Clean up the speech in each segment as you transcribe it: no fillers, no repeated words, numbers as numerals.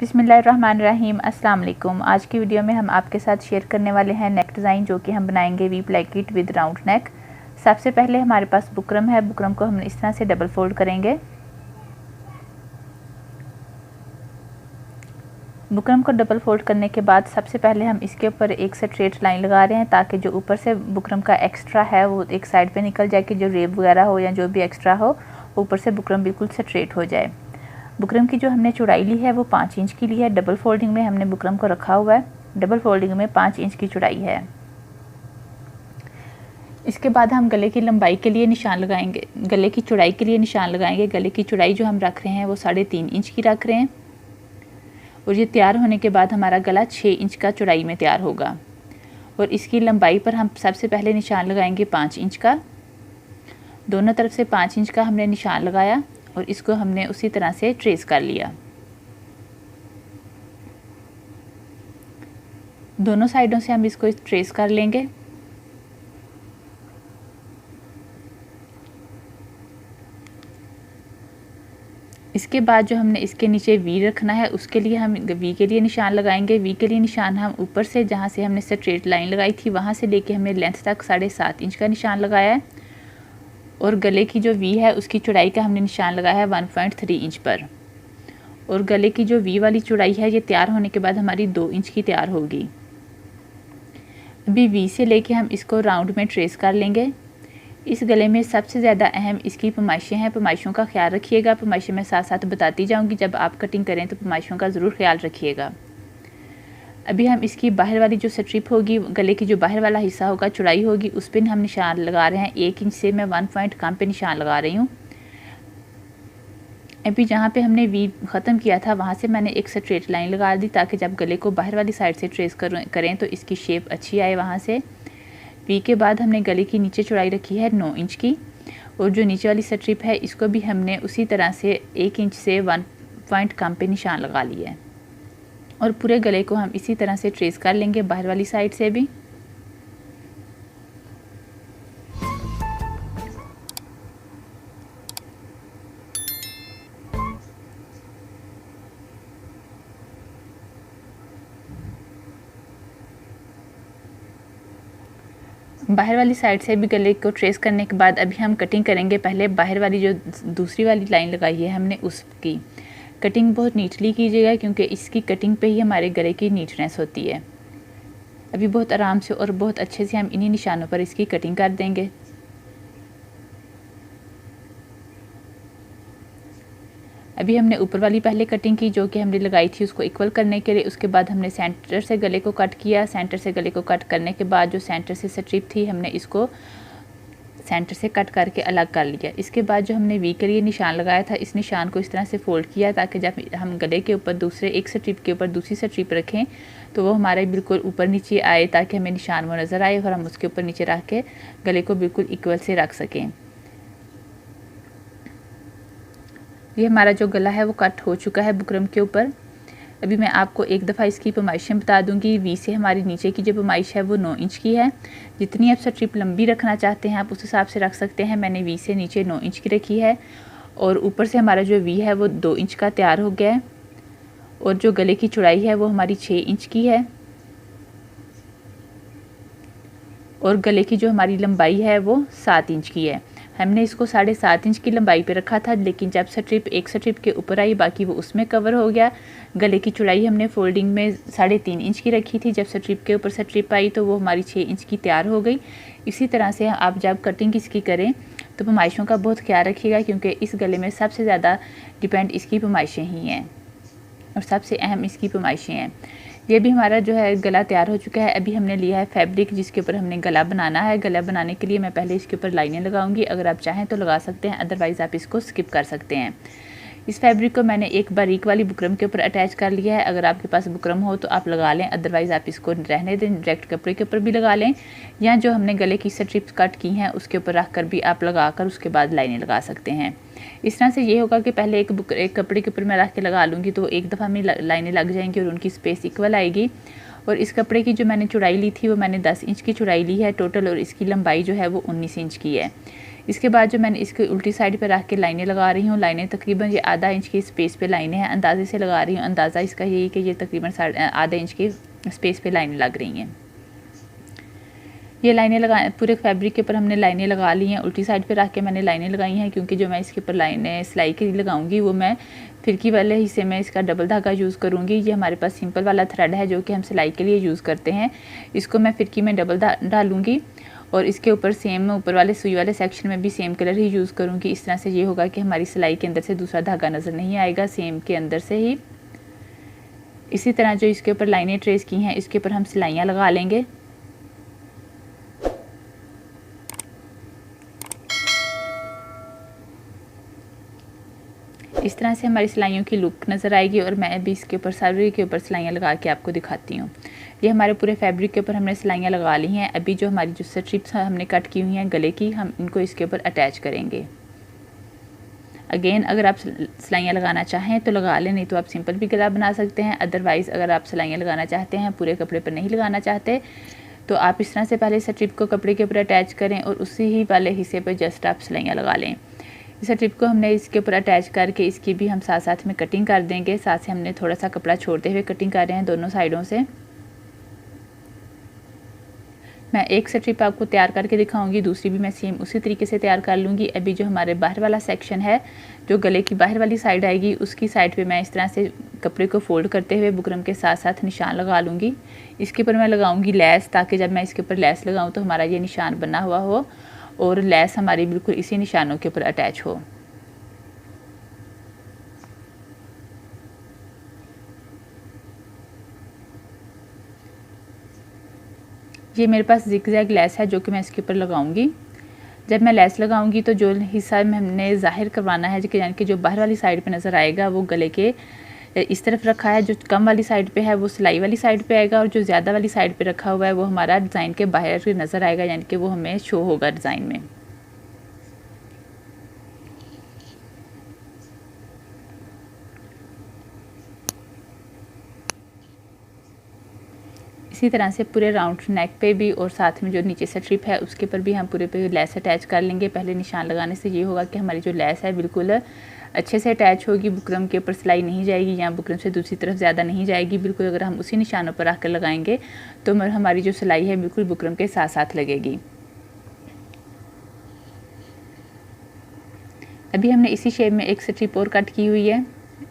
बिस्मिल्लाहिर्रहमानिर्रहीम। अस्सलाम वालेकुम। आज की वीडियो में हम आपके साथ शेयर करने वाले हैं नेक डिज़ाइन, जो कि हम बनाएंगे वी ब्लैकेट विद राउंड नेक। सबसे पहले हमारे पास बुकरम है। बुकरम को हम इस तरह से डबल फोल्ड करेंगे। बुकरम को डबल फोल्ड करने के बाद सबसे पहले हम इसके ऊपर एक स्ट्रेट लाइन लगा रहे हैं, ताकि जो ऊपर से बुकरम का एक्स्ट्रा है वो एक साइड पे निकल जाए, कि जो रेब वगैरह हो या जो भी एक्स्ट्रा हो ऊपर से बुकरम बिल्कुल स्ट्रेट हो जाए। बुकरम की जो हमने चौड़ाई ली है वो 5 इंच की ली है। डबल फोल्डिंग में हमने बुकरम को रखा हुआ है। डबल फोल्डिंग में 5 इंच की चौड़ाई है। इसके बाद हम गले की लंबाई के लिए निशान लगाएंगे, गले की चौड़ाई के लिए निशान लगाएंगे। गले की चौड़ाई जो हम रख रहे हैं वो 3.5 इंच की रख रहे हैं, और ये तैयार होने के बाद हमारा गला 6 इंच का चौड़ाई में तैयार होगा। और इसकी लंबाई पर हम सबसे पहले निशान लगाएंगे 5 इंच का। दोनों तरफ से 5 इंच का हमने निशान लगाया और इसको हमने उसी तरह से ट्रेस कर लिया। दोनों साइडों से हम इसको ट्रेस कर लेंगे। इसके बाद जो हमने इसके नीचे वी रखना है, उसके लिए हम वी के लिए निशान लगाएंगे। वी के लिए निशान हम ऊपर से जहाँ से हमने स्ट्रेट लाइन लगाई थी वहाँ से लेके हमने लेंथ तक 7.5 इंच का निशान लगाया है। और गले की जो वी है उसकी चौड़ाई का हमने निशान लगाया है 1.3 इंच पर। और गले की जो वी वाली चौड़ाई है ये तैयार होने के बाद हमारी 2 इंच की तैयार होगी। अभी वी से लेके हम इसको राउंड में ट्रेस कर लेंगे। इस गले में सबसे ज़्यादा अहम इसकी पैमाइशें हैं। पैमाइशों का ख्याल रखिएगा। पैमाइशें मैं साथ साथ बताती जाऊंगी, जब आप कटिंग करें तो पैमाइशों का ज़रूर ख्याल रखिएगा। अभी हम इसकी बाहर वाली जो स्ट्रिप होगी, गले की जो बाहर वाला हिस्सा होगा, चौड़ाई होगी, उस पर हम निशान लगा रहे हैं 1 इंच से। मैं 1 पॉइंट कम पे निशान लगा रही हूँ। अभी जहाँ पे हमने वी ख़त्म किया था वहाँ से मैंने एक स्ट्रेट लाइन लगा दी, ताकि जब गले को बाहर वाली साइड से ट्रेस करें तो इसकी शेप अच्छी आए वहाँ से। वी के बाद हमने गले की नीचे चौड़ाई रखी है 9 इंच की, और जो नीचे वाली स्ट्रिप है इसको भी हमने उसी तरह से 1 इंच से 1 पॉइंट कम पे निशान लगा लिया है। और पूरे गले को हम इसी तरह से ट्रेस कर लेंगे बाहर वाली साइड से भी। बाहर वाली साइड से भी गले को ट्रेस करने के बाद अभी हम कटिंग करेंगे। पहले बाहर वाली जो दूसरी वाली लाइन लगाई है हमने उसकी कटिंग बहुत नीटली कीजिएगा, क्योंकि इसकी कटिंग पे ही हमारे गले की नीटनेस होती है। अभी बहुत आराम से और बहुत अच्छे से हम इन्हीं निशानों पर इसकी कटिंग कर देंगे। अभी हमने ऊपर वाली पहले कटिंग की जो कि हमने लगाई थी उसको इक्वल करने के लिए। उसके बाद हमने सेंटर से गले को कट किया। सेंटर से गले को कट करने के बाद जो सेंटर से स्ट्रिप थी हमने इसको सेंटर से कट करके अलग कर लिया। इसके बाद जो हमने वी के लिए निशान लगाया था, इस निशान को इस तरह से फोल्ड किया ताकि जब हम गले के ऊपर दूसरे एक स्ट्रिप के ऊपर दूसरी स्ट्रिप रखें तो वो हमारे बिल्कुल ऊपर नीचे आए, ताकि हमें निशान वो नज़र आए और हम उसके ऊपर नीचे रख के गले को बिल्कुल इक्वल से रख सकें। ये हमारा जो गला है वो कट हो चुका है बुकरम के ऊपर। अभी मैं आपको एक दफ़ा इसकी पैमाइशें बता दूंगी। वी से हमारी नीचे की जो पैमाइश है वो 9 इंच की है। जितनी आप स्ट्रिप लंबी रखना चाहते हैं आप उस हिसाब से रख सकते हैं। मैंने वी से नीचे 9 इंच की रखी है, और ऊपर से हमारा जो वी है वो 2 इंच का तैयार हो गया है। और जो गले की चौड़ाई है वो हमारी 6 इंच की है, और गले की जो हमारी लंबाई है वो 7 इंच की है। हमने इसको 7.5 इंच की लंबाई पे रखा था, लेकिन जब एक स्ट्रिप के ऊपर आई बाकी वो उसमें कवर हो गया। गले की चौड़ाई हमने फोल्डिंग में 3.5 इंच की रखी थी। जब स्ट्रिप के ऊपर स्ट्रिप आई तो वो हमारी 6 इंच की तैयार हो गई। इसी तरह से आप जब कटिंग इसकी करें तो पैमाइशों का बहुत ख्याल रखिएगा, क्योंकि इस गले में सबसे ज़्यादा डिपेंड इसकी पैमाइशें ही हैं और सबसे अहम इसकी पैमाइशें हैं। ये भी हमारा जो है गला तैयार हो चुका है। अभी हमने लिया है फैब्रिक जिसके ऊपर हमने गला बनाना है। गला बनाने के लिए मैं पहले इसके ऊपर लाइनें लगाऊंगी। अगर आप चाहें तो लगा सकते हैं, अदरवाइज़ आप इसको स्किप कर सकते हैं। इस फैब्रिक को मैंने एक बारीक वाली बुकरम के ऊपर अटैच कर लिया है। अगर आपके पास बुकरम हो तो आप लगा लें, अदरवाइज़ आप इसको रहने दें, डायरेक्ट कपड़े के ऊपर भी लगा लें, या जो हमने गले की स्ट्रिप्स कट की हैं उसके ऊपर रख कर भी आप लगा कर उसके बाद लाइनें लगा सकते हैं। इस तरह से ये होगा कि पहले एक कपड़े के ऊपर मैं रख के लगा लूँगी तो एक दफ़ा में लाइनें लग जाएंगी और उनकी स्पेस इक्वल आएगी। और इस कपड़े की जो मैंने चौड़ाई ली थी वो मैंने 10 इंच की चौड़ाई ली है टोटल, और इसकी लंबाई जो है वो 19 इंच की है। इसके बाद जो मैंने इसके उल्टी साइड पे रख के लाइनें लगा रही हूँ। लाइनें तकरीबन ये आधा इंच की स्पेस पे लाइनें हैं, अंदाजे से लगा रही हूँ। अंदाज़ा इसका यही कि ये तकरीबन आधा इंच की स्पेस पे लाइनें लग रही हैं। ये लाइनें लगा पूरे फैब्रिक के ऊपर हमने लाइनें लगा ली हैं। उल्टी साइड पे रख के मैंने लाइनें लगाई हैं, क्योंकि जो मैं इसके ऊपर लाइनें सिलाई के लिए लगाऊंगी वो मैं फिरकी वाले हिस्से में इसका डबल धागा यूज़ करूंगी। ये हमारे पास सिंपल वाला थ्रेड है जो कि हम सिलाई के लिए यूज़ करते हैं। इसको मैं फिरकी में डबल डालूंगी और इसके ऊपर सेम ऊपर वाले सुई वाले सेक्शन में भी सेम कलर ही यूज़ करूँगी। इस तरह से ये होगा कि हमारी सिलाई के अंदर से दूसरा धागा नज़र नहीं आएगा, सेम के अंदर से ही। इसी तरह जो इसके ऊपर लाइनें ट्रेस की हैं इसके ऊपर हम सिलाइयाँ लगा लेंगे। इस तरह से हमारी सिलाइयों की लुक नज़र आएगी और मैं अभी इसके ऊपर फैब्रिक के ऊपर सिलाइयाँ लगा के आपको दिखाती हूँ। ये हमारे पूरे फैब्रिक के ऊपर हमने सिलाइयाँ लगा ली हैं। अभी जो हमारी जो स्ट्रिप्स हमने कट की हुई हैं गले की, हम इनको इसके ऊपर अटैच करेंगे। अगेन अगर आप सिलाइयाँ लगाना चाहें तो लगा लें, नहीं तो आप सिंपल भी गला बना सकते हैं। अदरवाइज़ अगर आप सिलाइयाँ लगाना चाहते हैं, पूरे कपड़े पर नहीं लगाना चाहते, तो आप इस तरह से पहले स्ट्रिप को कपड़े के ऊपर अटैच करें और उसी ही वाले हिस्से पर जस्ट आप सिलाइयाँ लगा लें। इस स्ट्रिप को हमने इसके ऊपर अटैच करके इसकी भी हम साथ साथ में कटिंग कर देंगे। साथ से हमने थोड़ा सा कपड़ा छोड़ते हुए कटिंग कर रहे हैं दोनों साइडों से। मैं एक स्ट्रिप आपको तैयार करके दिखाऊंगी, दूसरी भी मैं सेम उसी तरीके से तैयार कर लूँगी। अभी जो हमारे बाहर वाला सेक्शन है, जो गले की बाहर वाली साइड आएगी, उसकी साइड पे मैं इस तरह से कपड़े को फोल्ड करते हुए बुकरम के साथ साथ निशान लगा लूँगी। इसके ऊपर मैं लगाऊंगी लेस, ताकि जब मैं इसके ऊपर लेस लगाऊँ तो हमारा ये निशान बना हुआ हो और लेस हमारी बिल्कुल इसी निशानों के ऊपर अटैच हो। ये मेरे पास जिगजैग लेस है जो कि मैं इसके ऊपर लगाऊंगी। जब मैं लेस लगाऊंगी तो जो हिस्सा में हमने ज़ाहिर करवाना है, यानी कि जो बाहर वाली साइड पे नज़र आएगा वो गले के इस तरफ रखा है। जो कम वाली साइड पे है वो सिलाई वाली साइड पे आएगा और जो ज़्यादा वाली साइड पे रखा हुआ है वो हमारा डिज़ाइन के बाहर नज़र आएगा, यानी कि वो हमें शो होगा डिज़ाइन में। इसी तरह से पूरे राउंड नेक पे भी और साथ में जो नीचे से स्ट्रिप है उसके ऊपर भी हम पूरे पे लेस अटैच कर लेंगे। पहले निशान लगाने से ये होगा कि हमारी जो लेस है बिल्कुल अच्छे से अटैच होगी, बुकरम के ऊपर सिलाई नहीं जाएगी या बुकरम से दूसरी तरफ ज़्यादा नहीं जाएगी। बिल्कुल अगर हम उसी निशानों पर आकर लगाएंगे तो हमारी जो सिलाई है बिल्कुल बुकरम के साथ साथ लगेगी। अभी हमने इसी शेप में एक स्ट्रिप और कट की हुई है,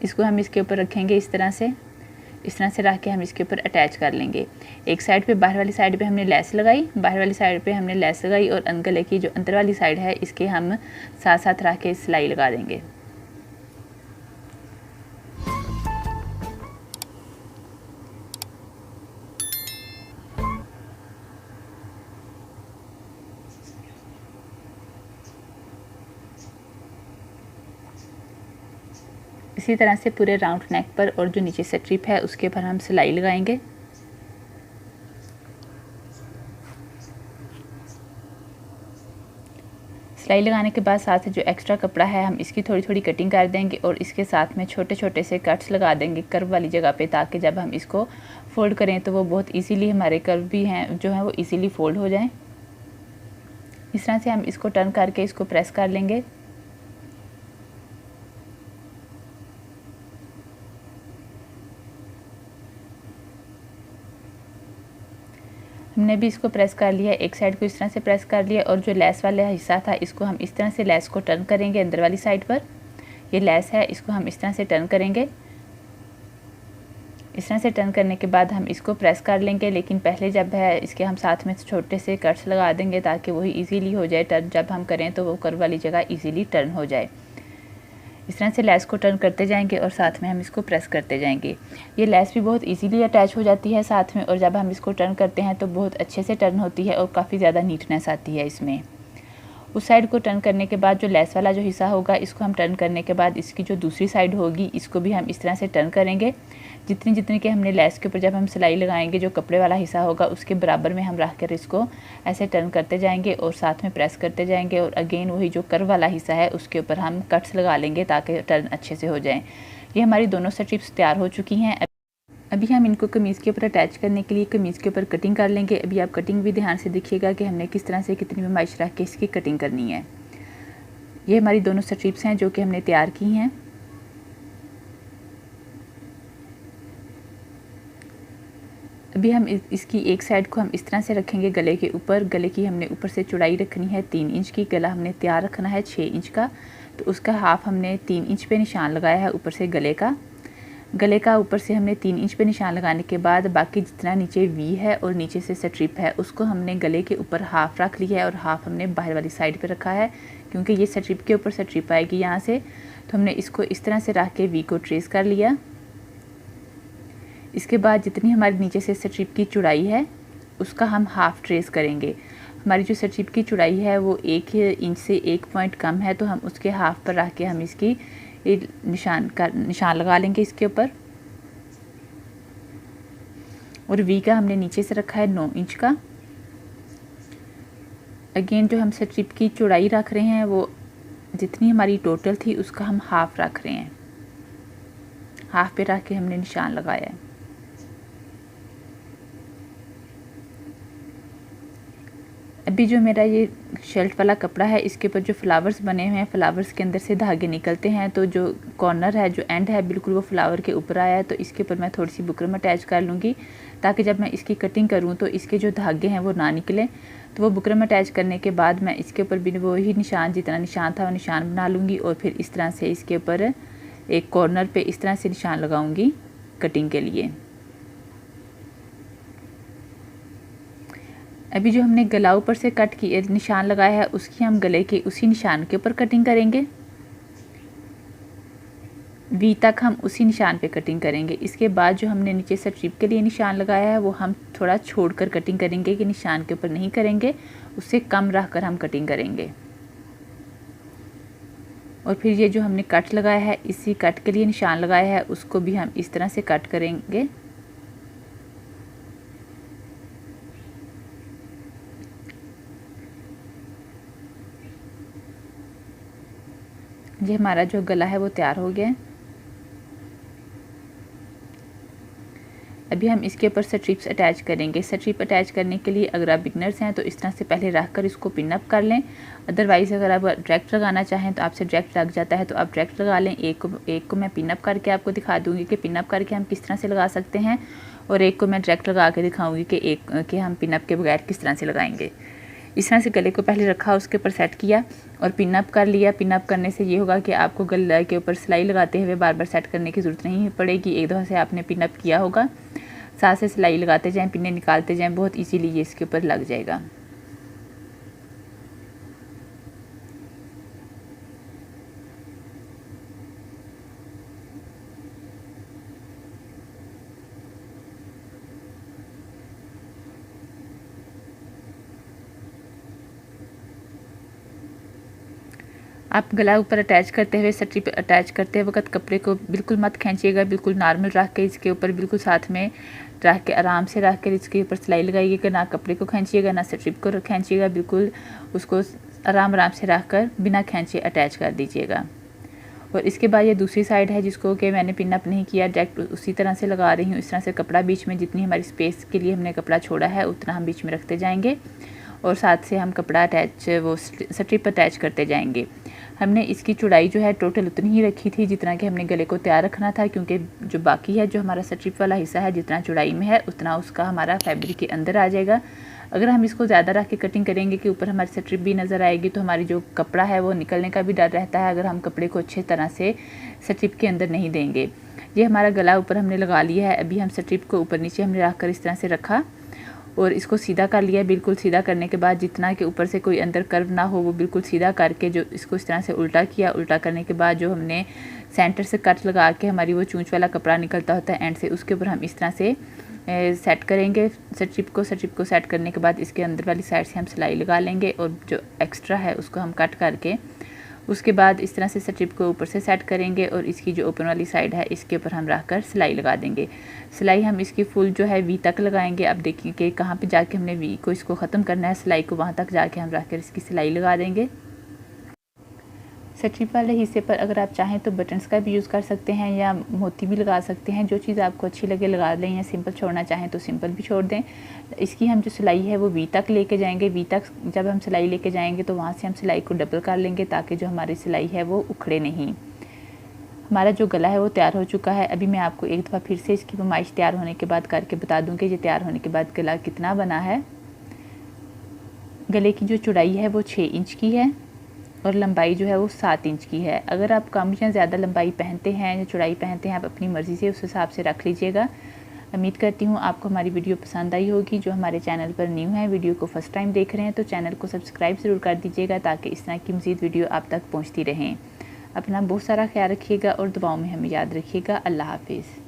इसको हम इसके ऊपर रखेंगे। इस तरह से रख के हम इसके ऊपर अटैच कर लेंगे। एक साइड पे बाहर वाली साइड पे हमने लेस लगाई, बाहर वाली साइड पे हमने लेस लगाई और गले की जो अंदर वाली साइड है इसके हम साथ साथ रख के सिलाई लगा देंगे। इसी तरह से पूरे राउंड नेक पर और जो नीचे से स्ट्रिप है उसके ऊपर हम सिलाई लगाएंगे। सिलाई लगाने के बाद साथ जो एक्स्ट्रा कपड़ा है हम इसकी थोड़ी थोड़ी कटिंग कर देंगे और इसके साथ में छोटे छोटे से कट्स लगा देंगे कर्व वाली जगह पे, ताकि जब हम इसको फोल्ड करें तो वो बहुत इजीली हमारे कर्व भी हैं जो हैं वो इजीली फोल्ड हो जाएं। इस तरह से हम इसको टर्न करके इसको प्रेस कर लेंगे। हमने भी इसको प्रेस कर लिया, एक साइड को इस तरह से प्रेस कर लिया और जो लेस वाला हिस्सा था इसको हम इस तरह से लेस को टर्न करेंगे अंदर वाली साइड पर। ये लेस है, इसको हम इस तरह से टर्न करेंगे। इस तरह से टर्न करने के बाद हम इसको प्रेस कर लेंगे, लेकिन पहले जब है इसके हम साथ में छोटे से कट्स लगा देंगे ताकि वही इजीली हो जाए टर्न। जब हम करें तो वो कर्व वाली जगह इजीली टर्न हो जाए। इस तरह से लेस को टर्न करते जाएंगे और साथ में हम इसको प्रेस करते जाएंगे। ये लेस भी बहुत इजीली अटैच हो जाती है साथ में, और जब हम इसको टर्न करते हैं तो बहुत अच्छे से टर्न होती है और काफ़ी ज़्यादा नीटनेस आती है इसमें। उस साइड को टर्न करने के बाद जो लेस वाला जो हिस्सा होगा इसको हम टर्न करने के बाद इसकी जो दूसरी साइड होगी इसको भी हम इस तरह से टर्न करेंगे। जितनी जितनी के हमने लेस के ऊपर जब हम सिलाई लगाएंगे जो कपड़े वाला हिस्सा होगा उसके बराबर में हम रख कर इसको ऐसे टर्न करते जाएंगे और साथ में प्रेस करते जाएंगे। और अगेन वही जो कर्व वाला हिस्सा है उसके ऊपर हम कट्स लगा लेंगे ताकि टर्न अच्छे से हो जाए। ये हमारी दोनों स्ट्रिप्स तैयार हो चुकी हैं। अभी हम इनको कमीज़ के ऊपर अटैच करने के लिए कमीज़ के ऊपर कटिंग कर लेंगे। अभी आप कटिंग भी ध्यान से देखिएगा कि हमने किस तरह से कितनी पैमाइश रख के इसकी कटिंग करनी है। ये हमारी दोनों स्ट्रिप्स हैं जो कि हमने तैयार की हैं। अभी हम इसकी एक साइड को हम इस तरह से रखेंगे गले के ऊपर। गले की हमने ऊपर से चौड़ाई रखनी है 3 इंच की। गला हमने तैयार रखना है 6 इंच का, तो उसका हाफ हमने 3 इंच पे निशान लगाया है ऊपर से गले का। गले का ऊपर से हमने 3 इंच पे निशान लगाने के बाद बाकी जितना नीचे वी है और नीचे से स्ट्रिप है उसको हमने गले के ऊपर हाफ रख लिया है और हाफ हमने बाहर वाली साइड पे रखा है, क्योंकि ये स्ट्रिप के ऊपर स्ट्रिप आएगी यहाँ से। तो हमने इसको इस तरह से रख के वी को ट्रेस कर लिया। इसके बाद जितनी हमारी नीचे से स्ट्रिप की चौड़ाई है उसका हम हाफ ट्रेस करेंगे। हमारी जो स्ट्रिप की चौड़ाई है वो 1 इंच से 1 पॉइंट कम है, तो हम उसके हाफ पर रख के हम इसकी निशान लगा लेंगे इसके ऊपर। और वी का हमने नीचे से रखा है 9 इंच का। अगेन जो हम स्ट्रिप की चौड़ाई रख रहे हैं वो जितनी हमारी टोटल थी उसका हम हाफ रख रहे हैं। हाफ पे रख के हमने निशान लगाया है। अभी जो मेरा ये शर्ट वाला कपड़ा है इसके ऊपर जो फ्लावर्स बने हुए हैं, फ्लावर्स के अंदर से धागे निकलते हैं, तो जो कॉर्नर है, जो एंड है, बिल्कुल वो फ्लावर के ऊपर आया है। तो इसके ऊपर मैं थोड़ी सी बुकरम अटैच कर लूँगी ताकि जब मैं इसकी कटिंग करूँ तो इसके जो धागे हैं वो ना निकलें। तो वो बुकरम अटैच करने के बाद मैं इसके ऊपर भी वही निशान, जितना निशान था वो निशान बना लूँगी और फिर इस तरह से इसके ऊपर एक कॉर्नर पर इस तरह से निशान लगाऊँगी कटिंग के लिए। अभी जो हमने गला ऊपर से कट किए निशान लगाया है उसकी हम गले के उसी निशान के ऊपर कटिंग करेंगे। वी तक हम उसी निशान पे कटिंग करेंगे। इसके बाद जो हमने नीचे से स्ट्रिप के लिए निशान लगाया है वो हम थोड़ा छोड़कर कटिंग करेंगे कि निशान के ऊपर नहीं करेंगे, उससे कम रख कर हम कटिंग करेंगे। और फिर ये जो हमने कट लगाया है इसी कट के लिए निशान लगाया है उसको भी हम इस तरह से कट करेंगे। ये हमारा जो गला है वो तैयार हो गया है। अभी हम इसके ऊपर स्ट्रिप्स अटैच करेंगे। स्ट्रिप अटैच करने के लिए अगर आप बिगनर्स हैं तो इस तरह से पहले रख कर इसको पिन अप कर लें। अदरवाइज़ अगर आप डायरेक्ट लगाना चाहें तो आपसे डायरेक्ट लग जाता है तो आप डायरेक्ट लगा लें। एक को मैं पिन अप करके आपको दिखा दूँगी कि पिन अप करके हम किस तरह से लगा सकते हैं, और एक को मैं डायरेक्ट लगा के दिखाऊँगी कि हम पिन अप के बगैर किस तरह से लगाएंगे। इस तरह से गले को पहले रखा, उसके ऊपर सेट किया और पिन अप कर लिया। पिन अप करने से ये होगा कि आपको गले के ऊपर सिलाई लगाते हुए बार बार सेट करने की ज़रूरत नहीं पड़ेगी। एक दफ़ा से आपने पिन अप किया होगा, साथ से सिलाई लगाते जाएं, पिन्ने निकालते जाएं, बहुत इजीली ये इसके ऊपर लग जाएगा। आप गला ऊपर अटैच करते हुए, स्ट्रिप अटैच करते वक्त कपड़े को बिल्कुल मत खींचिएगा, बिल्कुल नॉर्मल रख के इसके ऊपर बिल्कुल साथ में रख के आराम से रख कर इसके ऊपर सिलाई लगाइएगा। ना कपड़े को खींचिएगा ना स्ट्रिप को खींचिएगा, बिल्कुल उसको आराम से रख कर बिना खींचे अटैच कर दीजिएगा। और इसके बाद ये दूसरी साइड है जिसको कि मैंने पिन अप नहीं किया, डायरेक्ट उसी तरह से लगा रही हूँ। इस तरह से कपड़ा बीच में, जितनी हमारी स्पेस के लिए हमने कपड़ा छोड़ा है उतना हम बीच में रखते जाएंगे और साथ से हम कपड़ा अटैच, वो स्ट्रिप अटैच करते जाएंगे। हमने इसकी चौड़ाई जो है टोटल उतनी ही रखी थी जितना कि हमने गले को तैयार रखना था, क्योंकि जो बाकी है, जो हमारा स्ट्रिप वाला हिस्सा है, जितना चौड़ाई में है उतना उसका हमारा फैब्रिक के अंदर आ जाएगा। अगर हम इसको ज़्यादा रख के कटिंग करेंगे कि ऊपर हमारी स्ट्रिप भी नज़र आएगी तो हमारी जो कपड़ा है वो निकलने का भी डर रहता है, अगर हम कपड़े को अच्छे तरह से स्ट्रिप के अंदर नहीं देंगे। ये हमारा गला ऊपर हमने लगा लिया है। अभी हम स्ट्रिप को ऊपर नीचे हमने रख कर इस तरह से रखा और इसको सीधा कर लिया। बिल्कुल सीधा करने के बाद जितना कि ऊपर से कोई अंदर कर्व ना हो वो बिल्कुल सीधा करके जो इसको इस तरह से उल्टा किया। उल्टा करने के बाद जो हमने सेंटर से कट लगा के हमारी वो चूंच वाला कपड़ा निकलता होता है एंड से, उसके ऊपर हम इस तरह से सेट करेंगे स्ट्रिप को सेट करने के बाद इसके अंदर वाली साइड से हम सिलाई लगा लेंगे और जो एक्स्ट्रा है उसको हम कट करके उसके बाद इस तरह से स्ट्रिप को ऊपर से सेट करेंगे और इसकी जो ओपन वाली साइड है इसके ऊपर हम रख कर सिलाई लगा देंगे। सिलाई हम इसकी फुल जो है वी तक लगाएंगे। अब देखिए कि कहाँ पे जाके हमने वी को इसको ख़त्म करना है, सिलाई को वहाँ तक जाके हम रख कर इसकी सिलाई लगा देंगे। स्ट्रिप वाले हिस्से पर अगर आप चाहें तो बटन्स का भी यूज़ कर सकते हैं या मोती भी लगा सकते हैं, जो चीज़ आपको अच्छी लगे लगा लें, या सिंपल छोड़ना चाहें तो सिंपल भी छोड़ दें। इसकी हम जो सिलाई है वो वी तक लेके जाएंगे। वी तक जब हम सिलाई लेके जाएंगे तो वहाँ से हम सिलाई को डबल कर लेंगे ताकि जो हमारी सिलाई है वो उखड़े नहीं। हमारा जो गला है वो तैयार हो चुका है। अभी मैं आपको एक दफ़ा फिर से इसकी नुमाइश तैयार होने के बाद करके बता दूँ कि ये तैयार होने के बाद गला कितना बना है। गले की जो चौड़ाई है वो 6 इंच की है और लंबाई जो है वो 7 इंच की है। अगर आप कम या ज़्यादा लंबाई पहनते हैं या चौड़ाई पहनते हैं, आप अपनी मर्ज़ी से उस हिसाब से रख लीजिएगा। उम्मीद करती हूँ आपको हमारी वीडियो पसंद आई होगी। जो हमारे चैनल पर न्यू है, वीडियो को फर्स्ट टाइम देख रहे हैं तो चैनल को सब्सक्राइब ज़रूर कर दीजिएगा ताकि इस तरह की मज़ीद वीडियो आप तक पहुँचती रहें। अपना बहुत सारा ख्याल रखिएगा और दुआओं में हमें याद रखिएगा। अल्लाह हाफिज़।